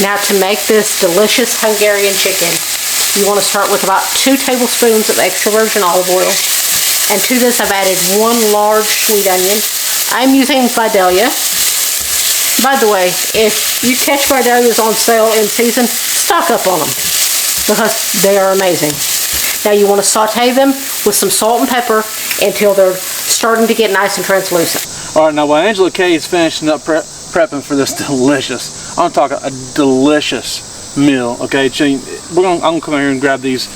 Now to make this delicious Hungarian chicken, you want to start with about 2 tablespoons of extra virgin olive oil. And to this I've added 1 large sweet onion. I'm using Vidalia. By the way, if you catch Vidalias on sale in season, stock up on them because they are amazing. Now you want to saute them with some salt and pepper until they're starting to get nice and translucent. Alright, now while Angela Kay is finishing up prepping for this delicious, I'm talking a delicious meal, okay? I'm gonna come here and grab these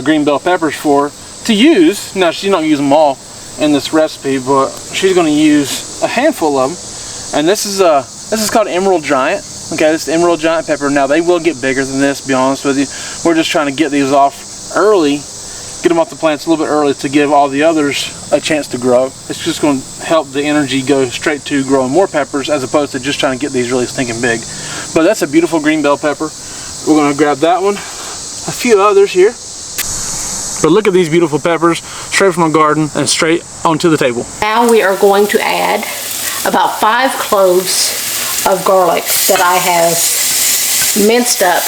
green bell peppers to use. Now she's not gonna use them all in this recipe, but she's gonna use a handful of them. And this is called Emerald Giant. Okay, this is Emerald Giant pepper. Now they will get bigger than this, to be honest with you. We're just trying to get these off early, get them off the plants a little bit early to give all the others a chance to grow. It's just going to help the energy go straight to growing more peppers as opposed to just trying to get these really stinking big. But that's a beautiful green bell pepper. We're going to grab that one, a few others here. But look at these beautiful peppers, straight from the garden and straight onto the table. Now we are going to add about 5 cloves of garlic that I have minced up.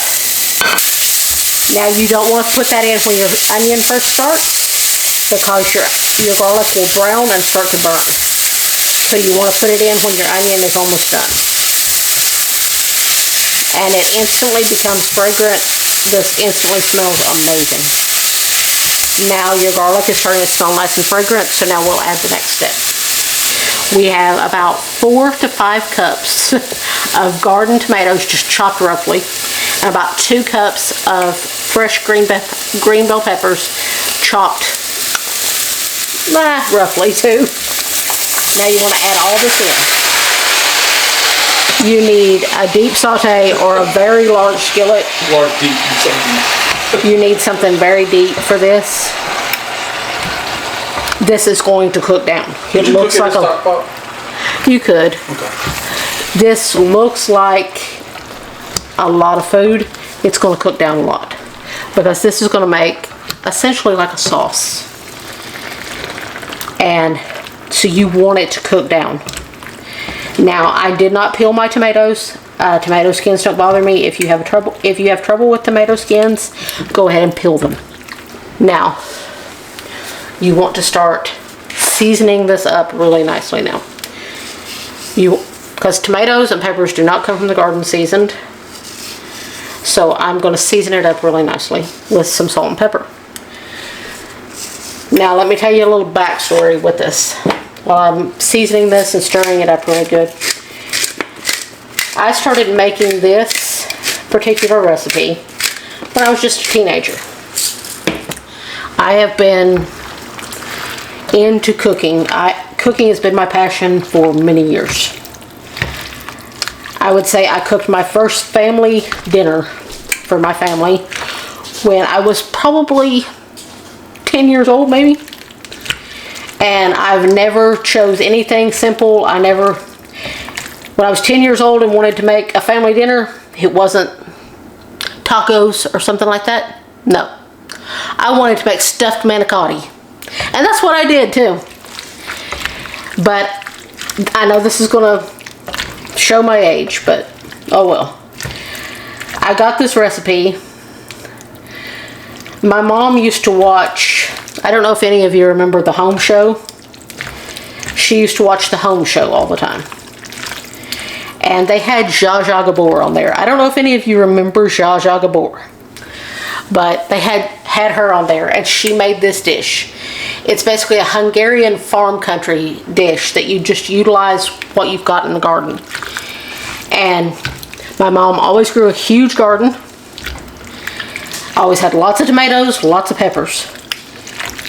Now you don't want to put that in when your onion first starts because your garlic will brown and start to burn. So you want to put it in when your onion is almost done. And it instantly becomes fragrant. This instantly smells amazing. Now your garlic is starting to smell nice and fragrant, so now we'll add the next step. We have about 4 to 5 cups of garden tomatoes just chopped roughly, and about 2 cups of fresh green bell peppers chopped roughly too. Now you want to add all this in. You need a deep saute or a very large skillet. You need something very deep for this. This is going to cook down. It looks like you could. Okay. This looks like a lot of food. It's going to cook down a lot because this is going to make essentially like a sauce. And so you want it to cook down. Now I did not peel my tomatoes. Tomato skins don't bother me. If you have trouble with tomato skins, go ahead and peel them. Now you want to start seasoning this up really nicely now. Because tomatoes and peppers do not come from the garden seasoned. So I'm going to season it up really nicely with some salt and pepper. Now let me tell you a little backstory with this. While I'm seasoning this and stirring it up really good, I started making this particular recipe when I was just a teenager. I have been into cooking. Cooking has been my passion for many years. I would say I cooked my first family dinner for my family when I was probably 10 years old maybe. And I've never chose anything simple. When I was 10 years old and wanted to make a family dinner, it wasn't tacos or something like that. No. I wanted to make stuffed manicotti. And that's what I did too. But I know this is going to show my age, but oh well. I got this recipe. My mom used to watch, I don't know if any of you remember the Home Show. She used to watch the Home Show all the time. And they had Zsa Zsa Gabor on there. I don't know if any of you remember Zsa Zsa Gabor. But they had her on there, and she made this dish. It's basically a Hungarian farm country dish that you just utilize what you've got in the garden. And my mom always grew a huge garden. Always had lots of tomatoes, lots of peppers.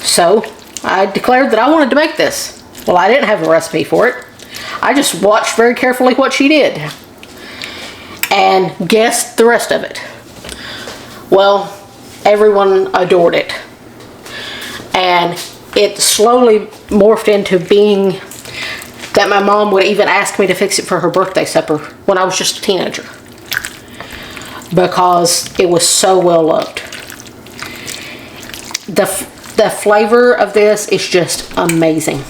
So I declared that I wanted to make this. Well, I didn't have a recipe for it. I just watched very carefully what she did and guessed the rest of it. Well, everyone adored it. And it slowly morphed into being that my mom would even ask me to fix it for her birthday supper when I was just a teenager, because it was so well loved. The flavor of this is just amazing.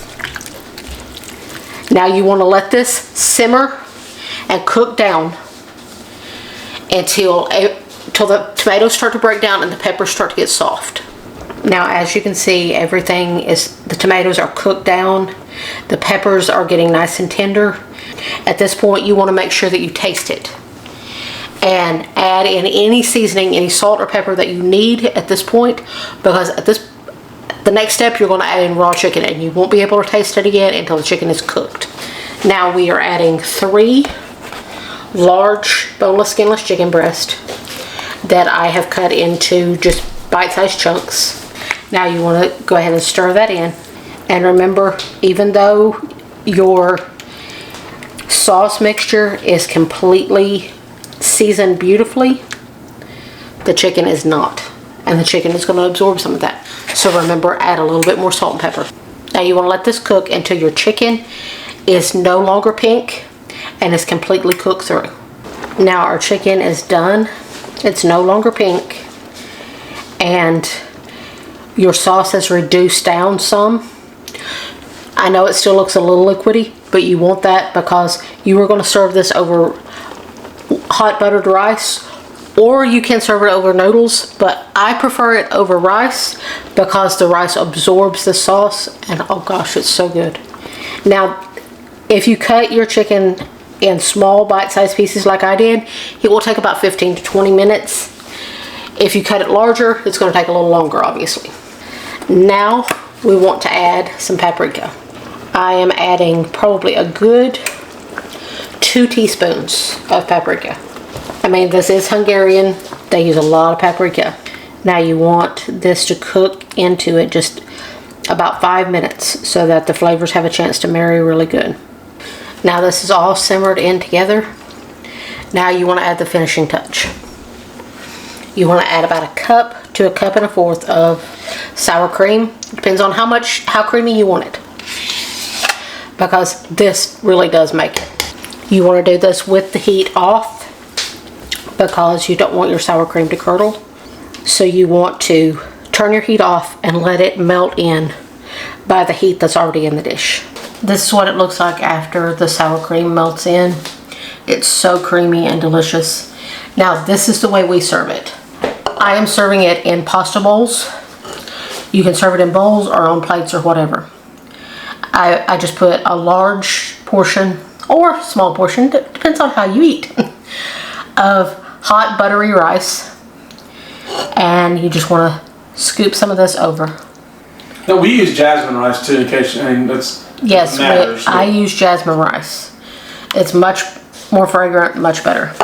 Now you want to let this simmer and cook down until the tomatoes start to break down and the peppers start to get soft. Now, as you can see, the tomatoes are cooked down. The peppers are getting nice and tender. At this point, you want to make sure that you taste it and add in any seasoning, any salt or pepper that you need at this point, because the next step you're going to add in raw chicken and you won't be able to taste it again until the chicken is cooked. Now we are adding 3 large boneless, skinless chicken breasts that I have cut into just bite-sized chunks. Now you want to go ahead and stir that in. And remember, even though your sauce mixture is completely seasoned beautifully, the chicken is not. And the chicken is going to absorb some of that. So remember, add a little bit more salt and pepper. Now you want to let this cook until your chicken is no longer pink and is completely cooked through. Now our chicken is done. It's no longer pink. And your sauce has reduced down some. I know it still looks a little liquidy, but you want that because you are going to serve this over hot buttered rice, or you can serve it over noodles, but I prefer it over rice because the rice absorbs the sauce, and oh gosh, it's so good. Now, if you cut your chicken in small bite-sized pieces like I did, it will take about 15 to 20 minutes. If you cut it larger, it's going to take a little longer, obviously. Now we want to add some paprika. I am adding probably a good 2 teaspoons of paprika. I mean, this is Hungarian. They use a lot of paprika. Now you want this to cook into it just about 5 minutes so that the flavors have a chance to marry really good. Now this is all simmered in together. Now you want to add the finishing touch. You want to add about 1 cup to 1.25 cups of sour cream. Depends on how creamy you want it, because this really does make it. You want to do this with the heat off because you don't want your sour cream to curdle. So you want to turn your heat off and let it melt in by the heat that's already in the dish. This is what it looks like after the sour cream melts in. It's so creamy and delicious. Now this is the way we serve it. I am serving it in pasta bowls. You can serve it in bowls or on plates or whatever. I just put a large portion or small portion, depends on how you eat, of hot buttery rice. And you just want to scoop some of this over. Now we use jasmine rice too, in case, I mean, yes, I use jasmine rice. It's much more fragrant, much better.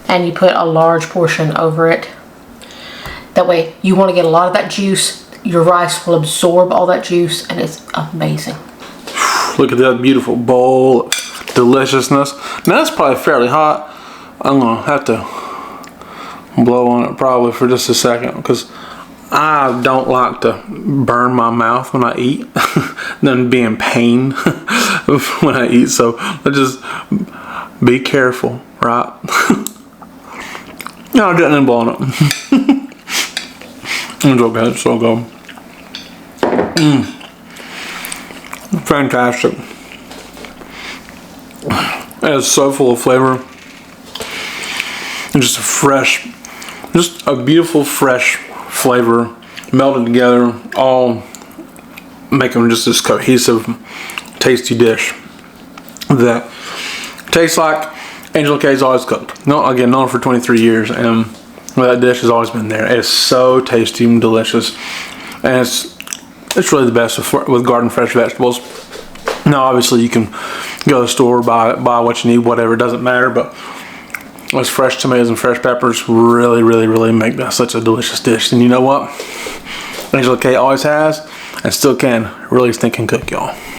And you put a large portion over it. That way you want to get a lot of that juice. Your rice will absorb all that juice and it's amazing. Look at that beautiful bowl of deliciousness. Now that's probably fairly hot. I'm gonna have to blow on it probably for just a second because I don't like to burn my mouth when I eat, then be in pain when I eat. So let's just be careful, right? No, I didn't blow on it. It's okay, it's so good. Fantastic. It's so full of flavor. And just a beautiful fresh flavor melted together, all making just this cohesive, tasty dish that tastes like Angela K's always cooked. No, again, known for 23 years, and that dish has always been there. It's so tasty and delicious, and it's really the best with garden fresh vegetables. Now, obviously, you can go to the store, buy what you need, whatever, it doesn't matter, but those fresh tomatoes and fresh peppers really make that such a delicious dish. And you know what? Angela K always has, and still can, really stinking cook, y'all.